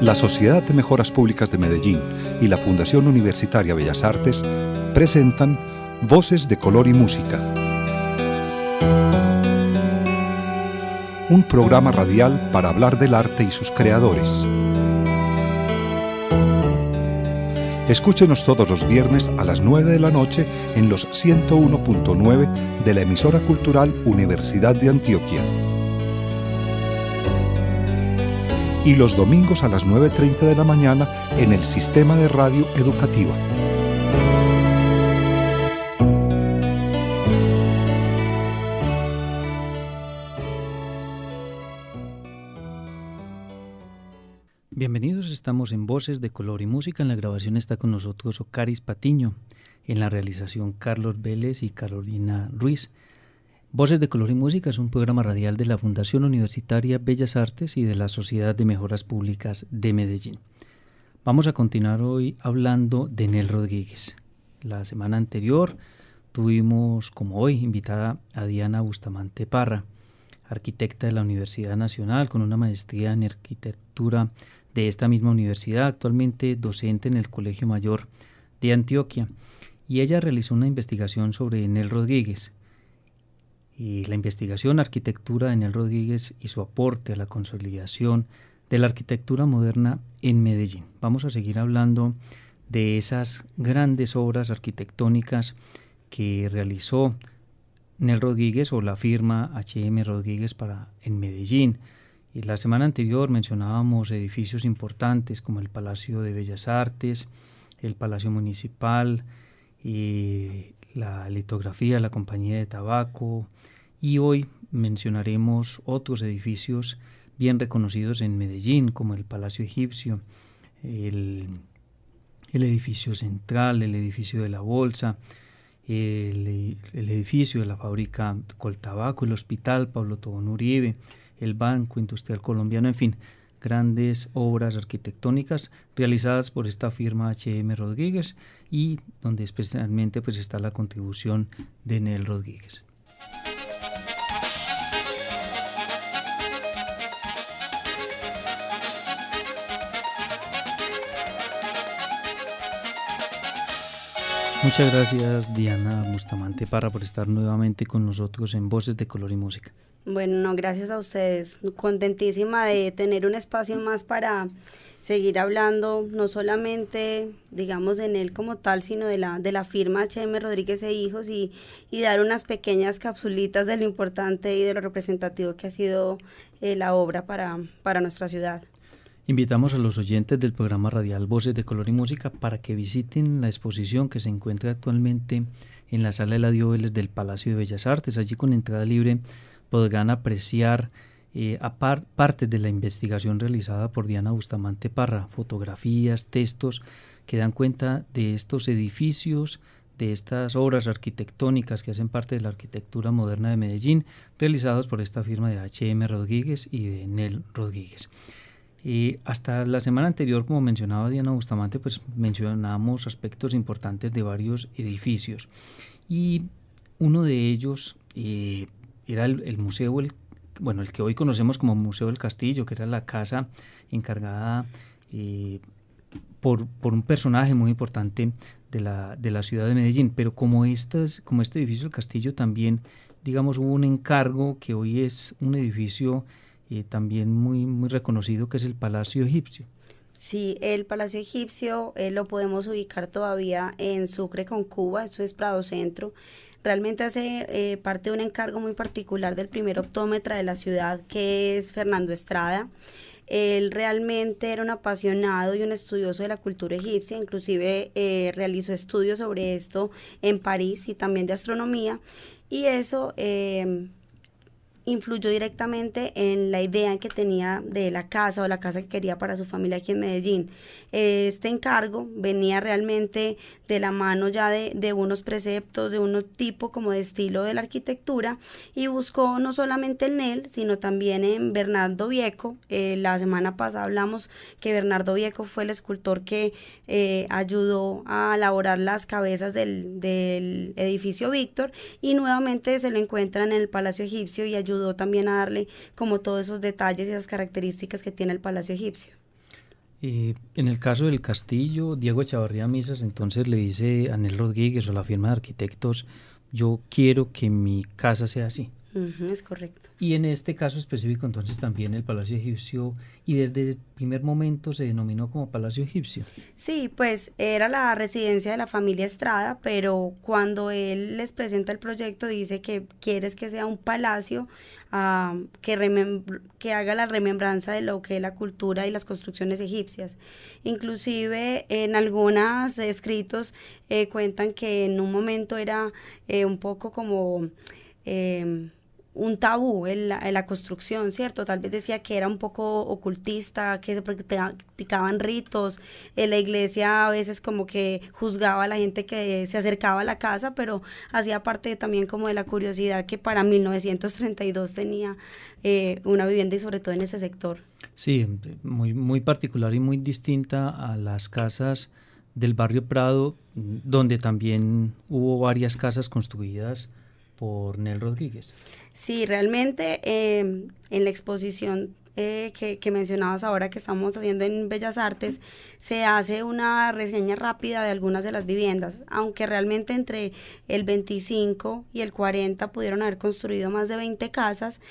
La Sociedad de Mejoras Públicas de Medellín y la Fundación Universitaria Bellas Artes presentan Voces de Color y Música, un programa radial para hablar del arte y sus creadores. Escúchenos todos los viernes a las 9 de la noche en los 101.9 de la emisora cultural Universidad de Antioquia. Y los domingos a las 9:30 de la mañana en el Sistema de Radio Educativa. Bienvenidos, estamos en Voces de Color y Música. En la grabación está con nosotros Ocaris Patiño, en la realización Carlos Vélez y Carolina Ruiz. Voces de Color y Música es un programa radial de la Fundación Universitaria Bellas Artes y de la Sociedad de Mejoras Públicas de Medellín. Vamos a continuar hoy hablando de Nel Rodríguez. La semana anterior tuvimos, como hoy, invitada a Diana Bustamante Parra, arquitecta de la Universidad Nacional con una maestría en arquitectura de esta misma universidad, actualmente docente en el Colegio Mayor de Antioquia. Y ella realizó una investigación sobre Nel Rodríguez. Y la investigación Arquitectura de Nel Rodríguez y su aporte a la consolidación de la arquitectura moderna en Medellín. Vamos a seguir hablando de esas grandes obras arquitectónicas que realizó Nel Rodríguez o la firma H.M. Rodríguez en Medellín. Y la semana anterior mencionábamos edificios importantes como el Palacio de Bellas Artes, el Palacio Municipal, y la litografía de la Compañía de Tabaco, y hoy mencionaremos otros edificios bien reconocidos en Medellín como el Palacio Egipcio, el edificio central, el edificio de la Bolsa, el edificio de la fábrica Coltabaco, el Hospital Pablo Tobón Uribe, el Banco Industrial Colombiano, en fin, grandes obras arquitectónicas realizadas por esta firma H.M. Rodríguez y donde especialmente pues está la contribución de Nel Rodríguez. Muchas gracias, Diana Bustamante Parra, por estar nuevamente con nosotros en Voces de Color y Música. Bueno, no, gracias a ustedes. Contentísima de tener un espacio más para seguir hablando, no solamente, digamos, en él como tal, sino de la firma H.M. Rodríguez e Hijos y dar unas pequeñas capsulitas de lo importante y de lo representativo que ha sido la obra para nuestra ciudad. Invitamos a los oyentes del programa radial Voces de Color y Música para que visiten la exposición que se encuentra actualmente en la Sala de la Vélez del Palacio de Bellas Artes. Allí con entrada libre podrán apreciar partes de la investigación realizada por Diana Bustamante Parra, fotografías, textos que dan cuenta de estos edificios, de estas obras arquitectónicas que hacen parte de la arquitectura moderna de Medellín, realizados por esta firma de H.M. Rodríguez y de Nel Rodríguez. Hasta la semana anterior, como mencionaba Diana Bustamante, pues mencionamos aspectos importantes de varios edificios y uno de ellos era el museo, el que hoy conocemos como Museo del Castillo, que era la casa encargada por un personaje muy importante de la ciudad de Medellín, pero como este edificio del Castillo también, digamos, hubo un encargo que hoy es un edificio también muy, muy reconocido, que es el Palacio Egipcio. Sí, el Palacio Egipcio lo podemos ubicar todavía en Sucre con Cuba, eso es Prado Centro. Realmente hace parte de un encargo muy particular del primer optómetra de la ciudad, que es Fernando Estrada. Él realmente era un apasionado y un estudioso de la cultura egipcia, inclusive realizó estudios sobre esto en París y también de astronomía, y eso influyó directamente en la idea que tenía de la casa o la casa que quería para su familia aquí en Medellín. Este encargo venía realmente de la mano ya de unos preceptos, de un tipo como de estilo de la arquitectura, y buscó no solamente en él, sino también en Bernardo Vieco. La semana pasada hablamos que Bernardo Vieco fue el escultor que ayudó a elaborar las cabezas del edificio Víctor, y nuevamente se lo encuentran en el Palacio Egipcio y ayudó también a darle como todos esos detalles y esas características que tiene el Palacio Egipcio. En el caso del castillo, Diego Echavarría Misas entonces le dice a Nel Rodríguez o la firma de arquitectos, yo quiero que mi casa sea así. Es correcto. Y en este caso específico entonces también el Palacio Egipcio, y desde el primer momento se denominó como Palacio Egipcio. Sí, pues era la residencia de la familia Estrada, pero cuando él les presenta el proyecto dice que quieres que sea un palacio que haga la remembranza de lo que es la cultura y las construcciones egipcias. Inclusive en algunos escritos cuentan que en un momento era un poco como un tabú en la construcción, ¿cierto? Tal vez decía que era un poco ocultista, que se practicaban ritos, la iglesia a veces como que juzgaba a la gente que se acercaba a la casa, pero hacía parte también como de la curiosidad que para 1932 tenía una vivienda y sobre todo en ese sector. Sí, muy, muy particular y muy distinta a las casas del barrio Prado, donde también hubo varias casas construidas por Nel Rodríguez. Sí, realmente en la exposición que mencionabas ahora que estamos haciendo en Bellas Artes, se hace una reseña rápida de algunas de las viviendas, aunque realmente entre el 25 y el 40 pudieron haber construido más de 20 casas.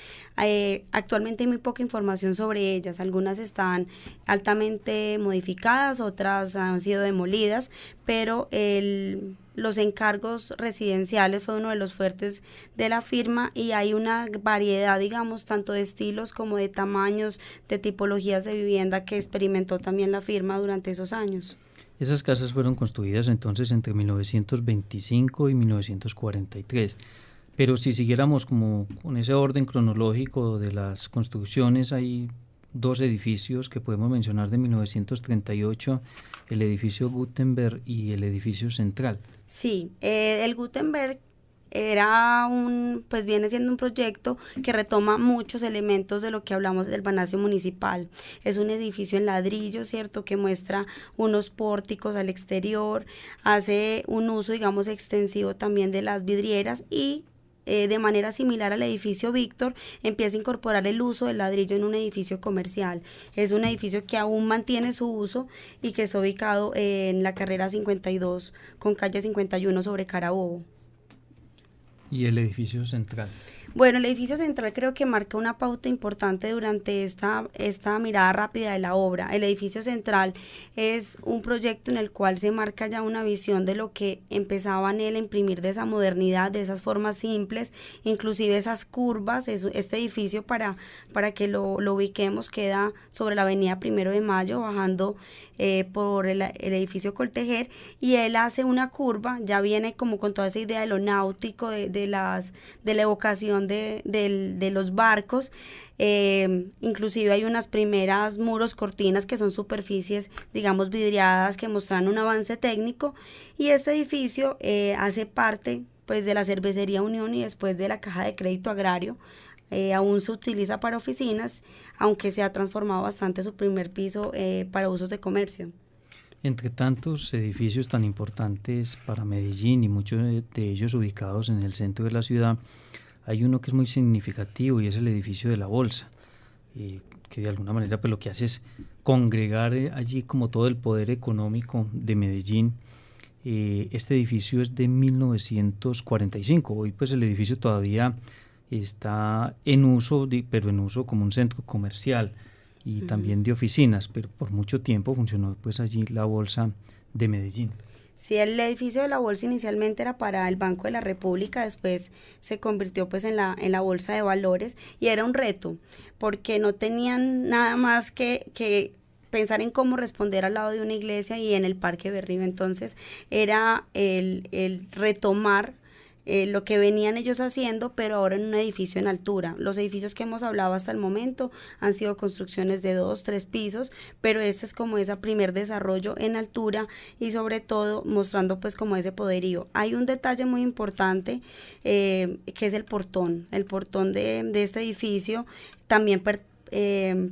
Actualmente hay muy poca información sobre ellas, algunas están altamente modificadas, otras han sido demolidas, pero los encargos residenciales fue uno de los fuertes de la firma y hay una variedad, digamos, tanto de estilos como de tamaños, de tipologías de vivienda que experimentó también la firma durante esos años. Esas casas fueron construidas entonces entre 1925 y 1943. Pero si siguiéramos como con ese orden cronológico de las construcciones, hay dos edificios que podemos mencionar de 1938, el edificio Gutenberg y el edificio Central. Sí, el Gutenberg pues viene siendo un proyecto que retoma muchos elementos de lo que hablamos del Palacio Municipal. Es un edificio en ladrillo, ¿cierto?, que muestra unos pórticos al exterior, hace un uso, digamos, extensivo también de las vidrieras y de manera similar al edificio Víctor, empieza a incorporar el uso del ladrillo en un edificio comercial. Es un edificio que aún mantiene su uso y que está ubicado en la carrera 52 con calle 51 sobre Carabobo. ¿Y el edificio Central? Bueno, el edificio Central creo que marca una pauta importante durante esta mirada rápida de la obra. El edificio Central es un proyecto en el cual se marca ya una visión de lo que empezaban él a imprimir de esa modernidad, de esas formas simples, inclusive esas curvas. Este edificio, para que lo ubiquemos, queda sobre la avenida 1 de Mayo, bajando por el edificio Coltejer, y él hace una curva, ya viene como con toda esa idea de lo náutico, de la evocación de los barcos. Inclusive hay unas primeras muros cortinas que son superficies, digamos, vidriadas, que muestran un avance técnico, y este edificio hace parte pues de la Cervecería Unión y después de la Caja de Crédito Agrario. Aún se utiliza para oficinas, aunque se ha transformado bastante su primer piso para usos de comercio. Entre tantos edificios tan importantes para Medellín y muchos de ellos ubicados en el centro de la ciudad, hay uno que es muy significativo y es el edificio de la Bolsa, que de alguna manera pues lo que hace es congregar allí como todo el poder económico de Medellín. Este edificio es de 1945, hoy pues el edificio todavía está en uso, pero en uso como un centro comercial y también de oficinas, pero por mucho tiempo funcionó pues allí la Bolsa de Medellín. Sí, el edificio de la Bolsa inicialmente era para el Banco de la República, después se convirtió pues en la Bolsa de Valores, y era un reto porque no tenían nada más que pensar en cómo responder al lado de una iglesia y en el Parque Berrío. Entonces era el retomar lo que venían ellos haciendo, pero ahora en un edificio en altura. Los edificios que hemos hablado hasta el momento han sido construcciones de 2, 3 pisos, pero este es como ese primer desarrollo en altura y sobre todo mostrando pues como ese poderío. Hay un detalle muy importante que es el portón de este edificio. También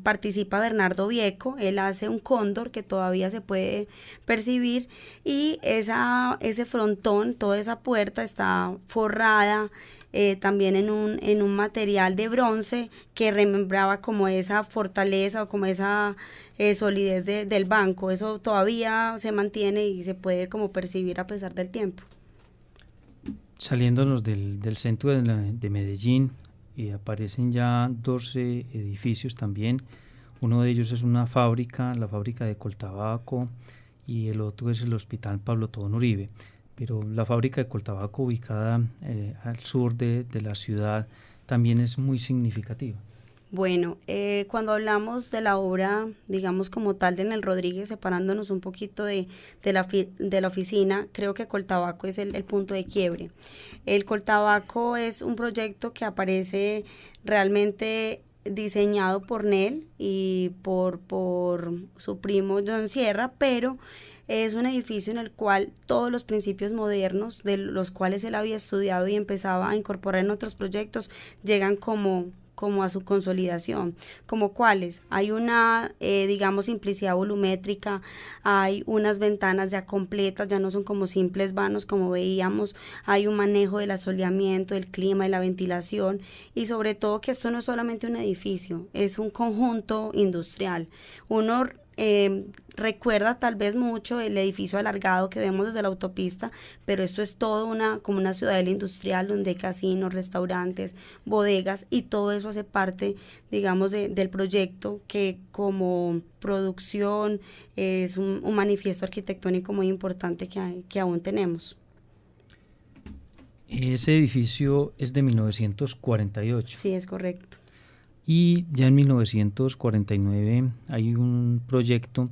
participa Bernardo Vieco, él hace un cóndor que todavía se puede percibir, y ese frontón, toda esa puerta está forrada también en un material de bronce que remembraba como esa fortaleza o como esa solidez del banco. Eso todavía se mantiene y se puede como percibir a pesar del tiempo. Saliéndonos del centro de Medellín, aparecen ya 12 edificios también. Uno de ellos es una fábrica, la fábrica de Coltabaco, y el otro es el Hospital Pablo Tobón Uribe. Pero la fábrica de Coltabaco, ubicada al sur de la ciudad, también es muy significativa. Bueno, cuando hablamos de la obra, digamos como tal de Nel Rodríguez, separándonos un poquito de la oficina, creo que Coltabaco es el punto de quiebre. El Coltabaco es un proyecto que aparece realmente diseñado por Nel y por su primo John Sierra, pero es un edificio en el cual todos los principios modernos, de los cuales él había estudiado y empezaba a incorporar en otros proyectos, llegan como a su consolidación. ¿Como cuáles? Hay una, digamos, simplicidad volumétrica, hay unas ventanas ya completas, ya no son como simples vanos como veíamos, hay un manejo del asoleamiento, del clima y la ventilación, y sobre todo que esto no es solamente un edificio, es un conjunto industrial. Uno recuerda tal vez mucho el edificio alargado que vemos desde la autopista, pero esto es todo como una ciudadela industrial donde hay casinos, restaurantes, bodegas, y todo eso hace parte, digamos, del proyecto, que como producción es un manifiesto arquitectónico muy importante que aún tenemos. Ese edificio es de 1948. Sí, es correcto. Y ya en 1949 hay un proyecto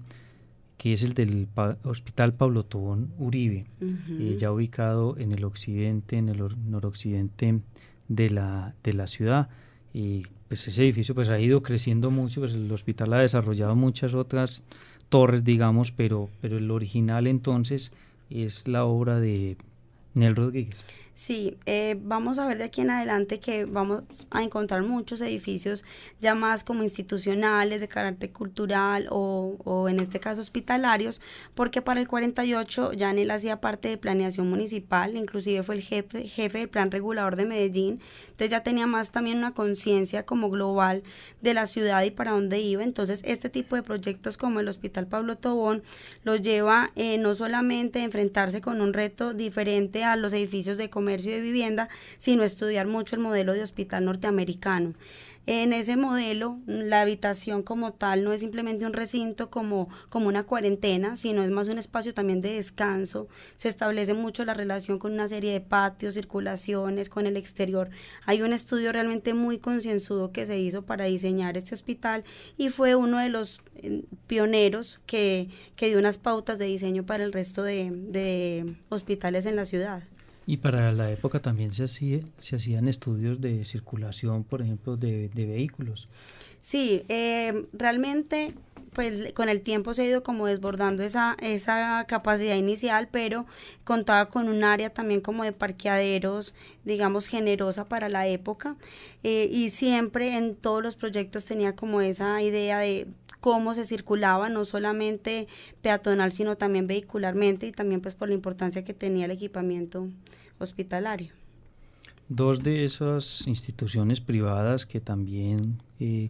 que es el del Hospital Pablo Tobón Uribe, ya ubicado en el occidente, en el noroccidente de la ciudad. Y pues ese edificio pues ha ido creciendo mucho, pues el hospital ha desarrollado muchas otras torres, digamos, pero el original entonces es la obra de Nel Rodríguez. Sí, vamos a ver de aquí en adelante que vamos a encontrar muchos edificios ya más como institucionales, de carácter cultural o en este caso hospitalarios, porque para el 48 ya Nel hacía parte de planeación municipal, inclusive fue el jefe del plan regulador de Medellín, entonces ya tenía más también una conciencia como global de la ciudad y para dónde iba. Entonces este tipo de proyectos como el Hospital Pablo Tobón lo lleva no solamente a enfrentarse con un reto diferente a los edificios de comercio y de vivienda, sino estudiar mucho el modelo de hospital norteamericano. En ese modelo, la habitación como tal no es simplemente un recinto como una cuarentena, sino es más un espacio también de descanso. Se establece mucho la relación con una serie de patios, circulaciones, con el exterior. Hay un estudio realmente muy concienzudo que se hizo para diseñar este hospital y fue uno de los pioneros que dio unas pautas de diseño para el resto de hospitales en la ciudad. Y para la época también se hacían estudios de circulación, por ejemplo, de vehículos. Sí, realmente pues con el tiempo se ha ido como desbordando esa capacidad inicial, pero contaba con un área también como de parqueaderos, digamos, generosa para la época, y siempre en todos los proyectos tenía como esa idea de cómo se circulaba, no solamente peatonal, sino también vehicularmente, y también pues por la importancia que tenía el equipamiento hospitalario. Dos de esas instituciones privadas que también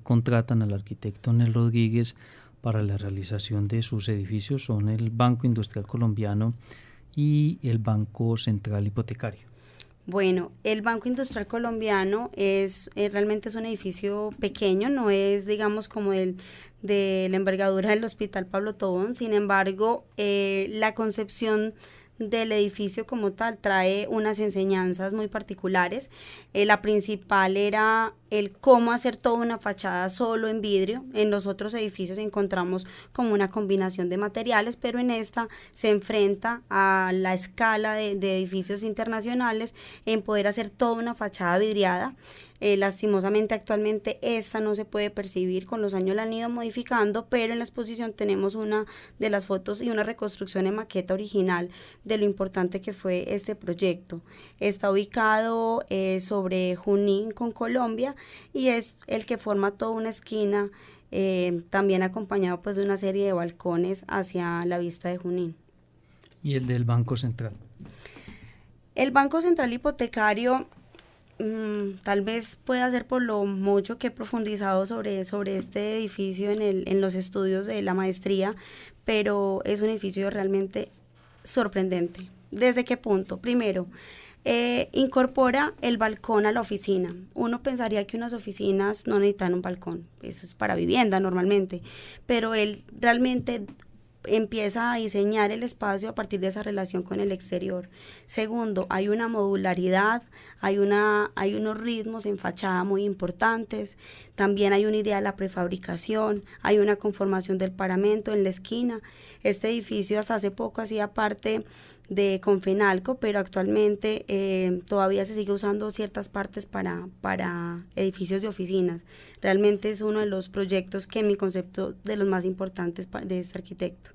contratan al arquitecto Nel Rodríguez para la realización de sus edificios son el Banco Industrial Colombiano y el Banco Central Hipotecario. Bueno, el Banco Industrial Colombiano realmente es un edificio pequeño, no es, digamos, como de la envergadura del Hospital Pablo Tobón. Sin embargo, la concepción del edificio como tal trae unas enseñanzas muy particulares. La principal era el cómo hacer toda una fachada solo en vidrio. En los otros edificios encontramos como una combinación de materiales, pero en esta se enfrenta a la escala de edificios internacionales en poder hacer toda una fachada vidriada. Lastimosamente actualmente esta no se puede percibir, con los años la han ido modificando, pero en la exposición tenemos una de las fotos y una reconstrucción en maqueta original de lo importante que fue este proyecto. Está ubicado sobre Junín con Colombia y es el que forma toda una esquina, también acompañado pues de una serie de balcones hacia la vista de Junín. ¿Y el del Banco Central? El Banco Central Hipotecario Tal vez pueda ser por lo mucho que he profundizado sobre este edificio en los estudios de la maestría, pero es un edificio realmente sorprendente. ¿Desde qué punto? Primero, incorpora el balcón a la oficina. Uno pensaría que unas oficinas no necesitan un balcón, eso es para vivienda normalmente, pero él realmente empieza a diseñar el espacio a partir de esa relación con el exterior. Segundo, hay una modularidad, hay unos ritmos en fachada muy importantes, también hay una idea de la prefabricación, hay una conformación del paramento en la esquina. Este edificio hasta hace poco hacía parte de Confenalco, pero actualmente todavía se sigue usando ciertas partes para edificios de oficinas. Realmente es uno de los proyectos que en mi concepto de los más importantes de este arquitecto.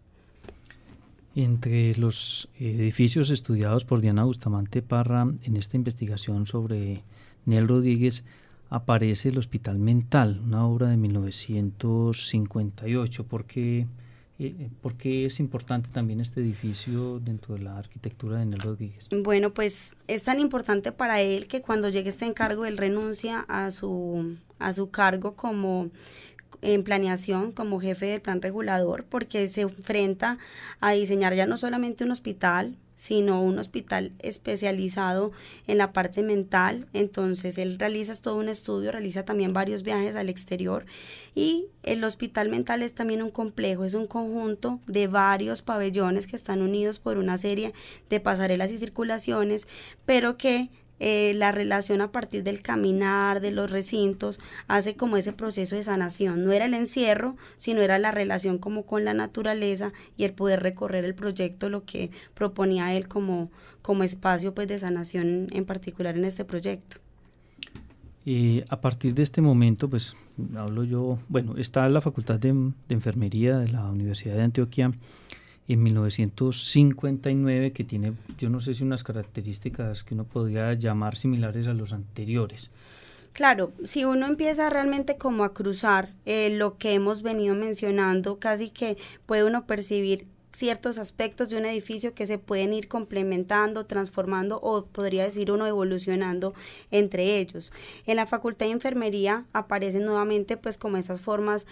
Entre los edificios estudiados por Diana Bustamante Parra en esta investigación sobre Nel Rodríguez aparece el Hospital Mental, una obra de 1958. ¿Por qué es importante también este edificio dentro de la arquitectura de Nel Rodríguez? Bueno, pues es tan importante para él que cuando llegue este encargo él renuncia a su cargo como en planeación como jefe del plan regulador, porque se enfrenta a diseñar ya no solamente un hospital, sino un hospital especializado en la parte mental. Entonces él realiza todo un estudio, realiza también varios viajes al exterior, y el hospital mental es también un complejo, es un conjunto de varios pabellones que están unidos por una serie de pasarelas y circulaciones, pero que la relación a partir del caminar, de los recintos, hace como ese proceso de sanación. No era el encierro, sino era la relación como con la naturaleza y el poder recorrer el proyecto, lo que proponía él como espacio pues de sanación en particular en este proyecto. A partir de este momento, pues hablo yo, bueno, está la Facultad de Enfermería de la Universidad de Antioquia en 1959, que tiene, yo no sé si unas características que uno podría llamar similares a los anteriores. Claro, si uno empieza realmente como a cruzar lo que hemos venido mencionando, casi que puede uno percibir ciertos aspectos de un edificio que se pueden ir complementando, transformando, o podría decir uno evolucionando entre ellos. En la Facultad de Enfermería aparecen nuevamente pues como esas formas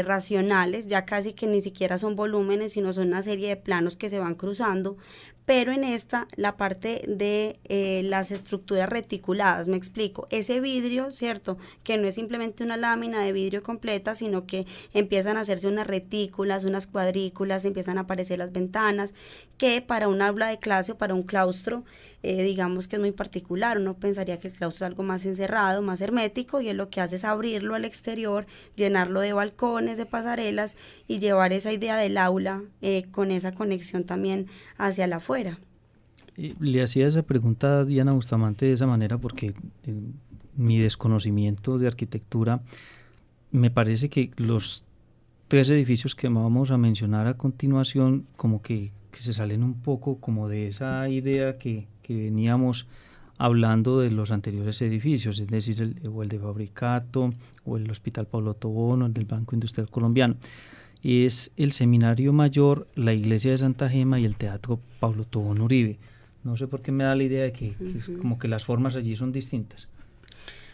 racionales, ya casi que ni siquiera son volúmenes, sino son una serie de planos que se van cruzando, pero en esta la parte de las estructuras reticuladas, me explico, ese vidrio, ¿cierto? Que no es simplemente una lámina de vidrio completa, sino que empiezan a hacerse unas retículas, unas cuadrículas, empiezan a aparecer las ventanas, que para un aula de clase o para un claustro, digamos que es muy particular. Uno pensaría que el claustro es algo más encerrado, más hermético, y él lo que hace es abrirlo al exterior, llenarlo de balcones, de pasarelas, y llevar esa idea del aula con esa conexión también hacia la afuera. Le hacía esa pregunta a Diana Bustamante de esa manera porque mi desconocimiento de arquitectura, me parece que los tres edificios que vamos a mencionar a continuación como que se salen un poco como de esa idea que veníamos hablando de los anteriores edificios, es decir, el de Fabricato, o el Hospital Paulo Tobón, o el del Banco Industrial Colombiano. Es el Seminario Mayor, la Iglesia de Santa Gema y el Teatro Paulo Tobón Uribe. No sé por qué me da la idea de que como que las formas allí son distintas.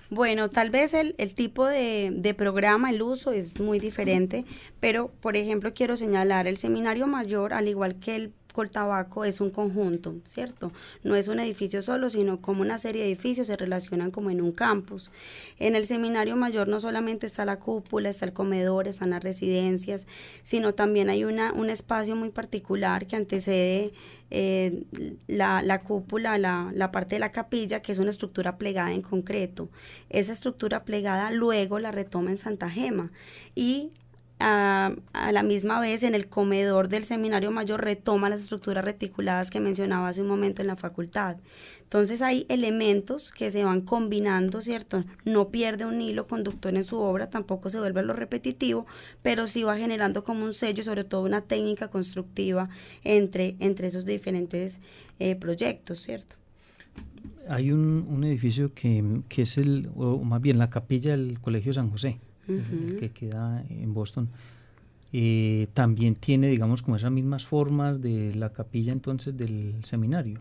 Bueno, tal vez el tipo de programa, el uso es muy diferente, pero por ejemplo quiero señalar el Seminario Mayor, al igual que el Coltabaco, es un conjunto, ¿cierto? No es un edificio solo, sino como una serie de edificios se relacionan como en un campus. En el Seminario Mayor no solamente está la cúpula, está el comedor, están las residencias, sino también hay un espacio muy particular que antecede la cúpula, la parte de la capilla, que es una estructura plegada en concreto. Esa estructura plegada luego la retoma en Santa Gema, y a la misma vez en el comedor del Seminario Mayor retoma las estructuras reticuladas que mencionaba hace un momento en la facultad. Entonces hay elementos que se van combinando, ¿cierto? No pierde un hilo conductor en su obra, tampoco se vuelve a lo repetitivo, pero sí va generando como un sello, sobre todo una técnica constructiva entre esos diferentes proyectos, ¿cierto? Hay un edificio que es o más bien la capilla del Colegio San José, el que queda en Boston. También tiene, digamos, como esas mismas formas de la capilla entonces del seminario.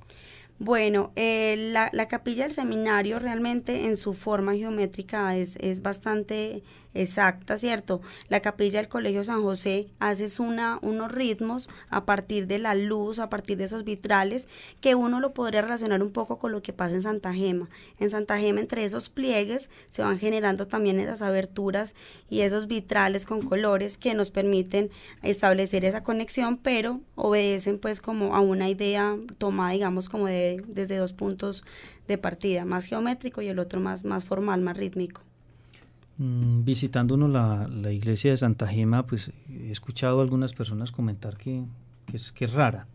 Bueno, la capilla del seminario realmente en su forma geométrica es bastante exacta, ¿cierto? La capilla del Colegio San José haces unos ritmos a partir de la luz, a partir de esos vitrales, que uno lo podría relacionar un poco con lo que pasa en Santa Gema. En Santa Gema, entre esos pliegues, se van generando también esas aberturas y esos vitrales con colores que nos permiten establecer esa conexión, pero obedecen pues como a una idea tomada, digamos, como desde dos puntos de partida, más geométrico y el otro más formal, más rítmico. Visitando uno la iglesia de Santa Gema, pues he escuchado a algunas personas comentar que es rara.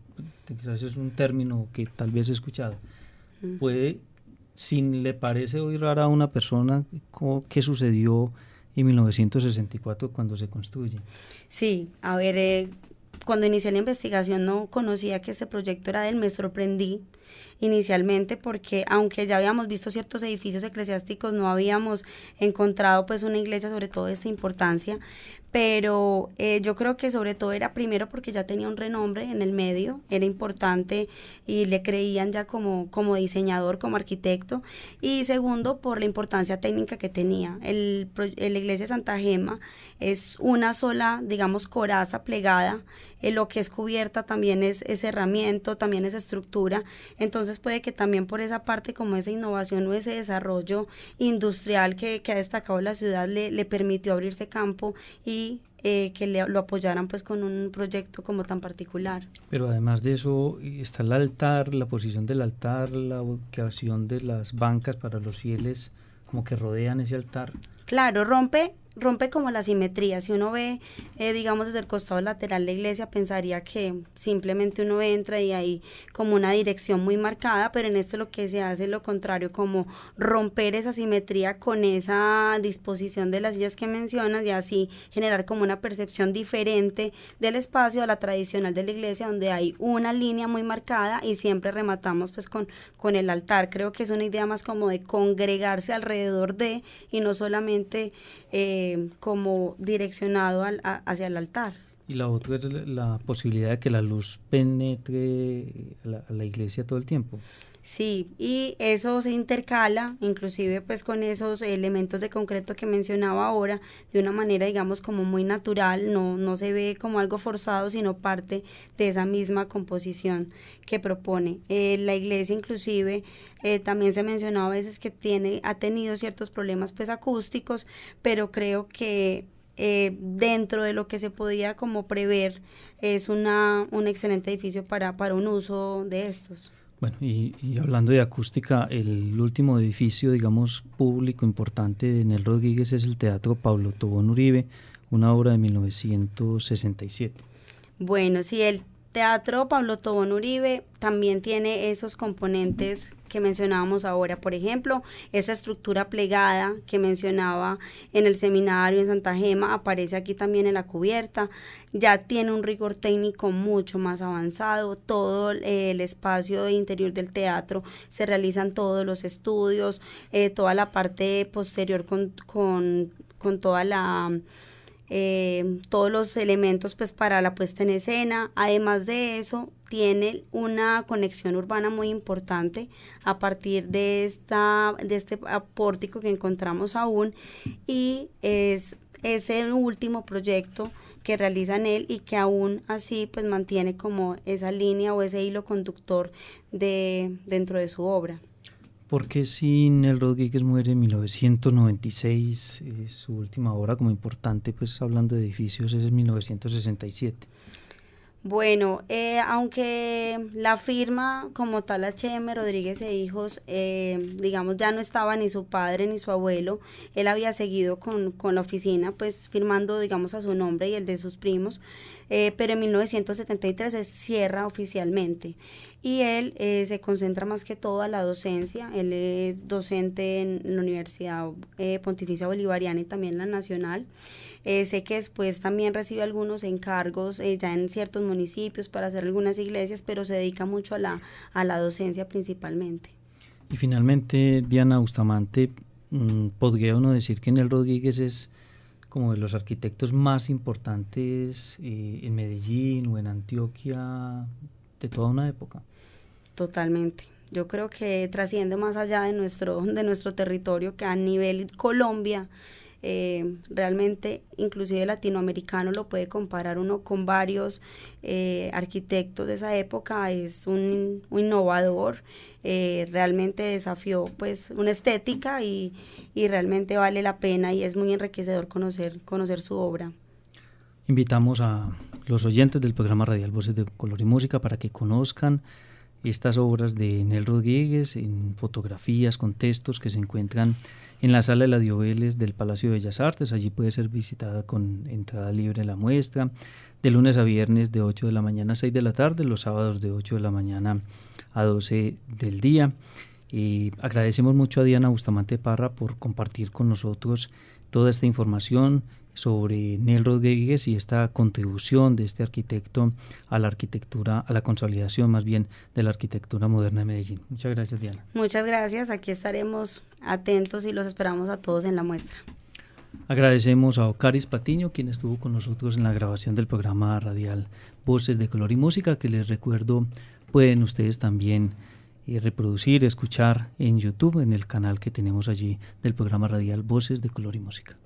Quizás es un término que tal vez he escuchado. Puede, si le parece hoy rara a una persona, ¿qué sucedió en 1964 cuando se construye? Sí, a ver, cuando inicié la investigación no conocía que este proyecto era de él, me sorprendí inicialmente porque aunque ya habíamos visto ciertos edificios eclesiásticos, no habíamos encontrado pues una iglesia sobre todo de esta importancia, pero yo creo que sobre todo era primero porque ya tenía un renombre en el medio, era importante y le creían ya como diseñador, como arquitecto, y segundo por la importancia técnica que tenía. La iglesia de Santa Gema es una sola, digamos, coraza plegada, lo que es cubierta también es cerramiento, también es estructura, entonces puede que también por esa parte como esa innovación o ese desarrollo industrial que ha destacado la ciudad le permitió abrirse campo y que lo apoyaran pues con un proyecto como tan particular. Pero además de eso está el altar, la posición del altar, la ubicación de las bancas para los fieles como que rodean ese altar. Claro, rompe como la simetría. Si uno ve, digamos, desde el costado lateral de la iglesia, pensaría que simplemente uno entra y hay como una dirección muy marcada, pero en esto lo que se hace es lo contrario, como romper esa simetría con esa disposición de las sillas que mencionas y así generar como una percepción diferente del espacio a la tradicional de la iglesia, donde hay una línea muy marcada y siempre rematamos pues con el altar. Creo que es una idea más como de congregarse alrededor de y no solamente como direccionado hacia el altar. Y la otra es la posibilidad de que la luz penetre a la iglesia todo el tiempo. Sí, y eso se intercala inclusive pues con esos elementos de concreto que mencionaba ahora, de una manera digamos como muy natural, no se ve como algo forzado, sino parte de esa misma composición que propone. La iglesia inclusive también se mencionaba a veces que ha tenido ciertos problemas pues acústicos, pero creo que dentro de lo que se podía como prever es un excelente edificio para un uso de estos. Bueno, y hablando de acústica, el último edificio, digamos, público importante de Enel Rodríguez es el Teatro Pablo Tobón Uribe, una obra de 1967. Bueno, sí, el Teatro Pablo Tobón Uribe también tiene esos componentes que mencionábamos ahora, por ejemplo, esa estructura plegada que mencionaba en el seminario en Santa Gema, aparece aquí también en la cubierta, ya tiene un rigor técnico mucho más avanzado, todo el espacio interior del teatro se realizan todos los estudios, toda la parte posterior con toda la... todos los elementos pues para la puesta en escena. Además de eso tiene una conexión urbana muy importante a partir de este pórtico que encontramos aún, y es ese último proyecto que realiza en él y que aún así pues mantiene como esa línea o ese hilo conductor dentro de su obra. ¿Por qué si Enel Rodríguez muere en 1996? Su última obra como importante, pues hablando de edificios, es en 1967. Bueno, aunque la firma como tal H.M. Rodríguez e Hijos, digamos, ya no estaba ni su padre ni su abuelo, él había seguido con la oficina, pues firmando, digamos, a su nombre y el de sus primos, pero en 1973 se cierra oficialmente y él se concentra más que todo a la docencia. Él es docente en la Universidad Pontificia Bolivariana y también la Nacional. Sé que después también recibe algunos encargos ya en ciertos municipios para hacer algunas iglesias, pero se dedica mucho a la docencia principalmente. Y finalmente, Diana Bustamante, ¿podría uno decir que Enel Rodríguez es como de los arquitectos más importantes en Medellín o en Antioquia de toda una época? Totalmente, Yo creo que trasciende más allá de nuestro territorio, que a nivel Colombia, realmente inclusive latinoamericano, lo puede comparar uno con varios arquitectos de esa época. Es un innovador, realmente desafió pues una estética y realmente vale la pena y es muy enriquecedor conocer su obra. Invitamos a los oyentes del programa radial Voces de Color y Música para que conozcan estas obras de Nel Rodríguez en fotografías con textos que se encuentran en la sala de la Diobeles del Palacio de Bellas Artes. Allí puede ser visitada con entrada libre la muestra, de lunes a viernes de 8 de la mañana a 6 de la tarde, los sábados de 8 de la mañana a 12 del día. Y agradecemos mucho a Diana Bustamante Parra por compartir con nosotros toda esta información sobre Nel Rodríguez y esta contribución de este arquitecto a la arquitectura, a la consolidación más bien de la arquitectura moderna de Medellín. Muchas gracias, Diana. Muchas gracias, aquí estaremos atentos y los esperamos a todos en la muestra. Agradecemos a Ocaris Patiño, quien estuvo con nosotros en la grabación del programa radial Voces de Color y Música, que les recuerdo pueden ustedes también reproducir, escuchar en YouTube, en el canal que tenemos allí del programa radial Voces de Color y Música.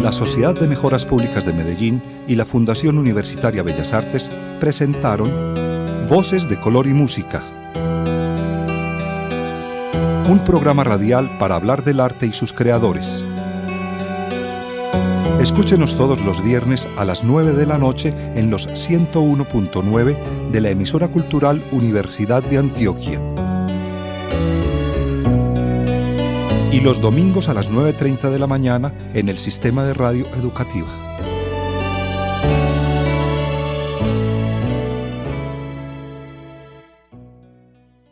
La Sociedad de Mejoras Públicas de Medellín y la Fundación Universitaria Bellas Artes presentaron Voces de Color y Música, un programa radial para hablar del arte y sus creadores. Escúchenos todos los viernes a las 9 de la noche en los 101.9 de la emisora cultural Universidad de Antioquia. Y los domingos a las 9:30 de la mañana en el Sistema de Radio Educativa.